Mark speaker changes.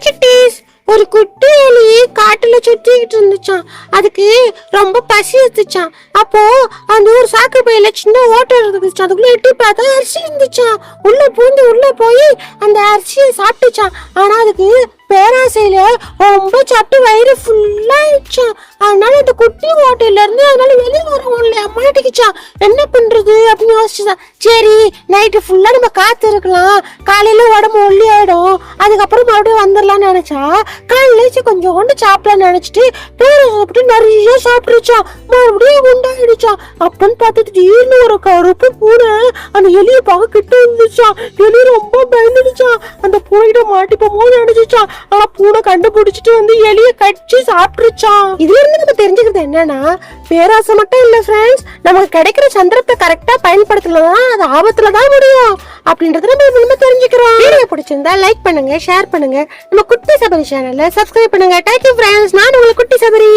Speaker 1: சுட்டீஸ், ஒரு குட்டி எலி காட்டுல சுத்திக்கிட்டு இருந்துச்சான். அதுக்கு ரொம்ப பசி எடுத்துச்சான். அப்போ அந்த ஒரு சாக்கு பையில சின்ன ஓட்டை இருந்துச்சு. அதுக்குள்ள எட்டி பார்த்தா அரிசி இருந்துச்சான். உள்ள பூந்து உள்ள போய் அந்த அரிசியை சாப்பிட்டுச்சான். ஆனா அதுக்கு பேராசையில ரொம்ப சாப்பிட்டு வயிறு ஃபுல்லா ஆயிடுச்சான். அதனால அந்த குட்டி ஓட்டையில இருந்து அதனால வெளியே வர முடியல, மாட்டிக்கிச்சான். என்ன பண்றது அப்படின்னு யோசிச்சுதான். சரி, நைட்டு ஃபுல்லா நம்ம காத்து இருக்கலாம், காலையில உடம்பு ஒல்லி ஆயிடும், அதுக்கப்புறம் மறுபடியும் வந்துடலாம்னு நினைச்சா காலையில கொஞ்சோண்டு சாப்பிடலாம்னு நினைச்சிட்டு பேராசைப்பட்டு நிறைய சாப்பிட்டுருச்சான். மறுபடியும் குண்டாயிடுச்சான். அப்படின்னு பார்த்துட்டு திடீர்னு ஒரு கருப்பு பூனை அந்த எலியை பார்க்க கிட்ட இருந்துச்சான். எலி ரொம்ப பயந்துடுச்சான். அந்த பூனைகிட்ட மாட்டிப்போமோ நினைச்சுச்சான். ஆனா பூனை கண்டுபிடிச்சிட்டு வந்து எலியை கடிச்சு சாப்பிட்டுருச்சான். இதுல இருந்து நம்ம தெரிஞ்சுக்கிறது என்னன்னா, பேராசை மட்டும் இல்ல ஃப்ரெண்ட்ஸ், நமக்கு கிடைக்கிற சந்தர்ப்பத்தை கரெக்டா பயன்படுத்தலாம், அது ஆபத்துல தான் முடியும் அப்படின்றத நம்ம தெரிஞ்சுக்கிறோம். வீடியோ பிடிச்சிருந்தா லைக் பண்ணுங்க, ஷேர் பண்ணுங்க, நம்ம குட்டி சபரி சேனல்ல சப்ஸ்கிரைப் பண்ணுங்க. தேங்க்யூ ஃப்ரெண்ட்ஸ், நான் உங்களுக்கு குட்டி சபரி.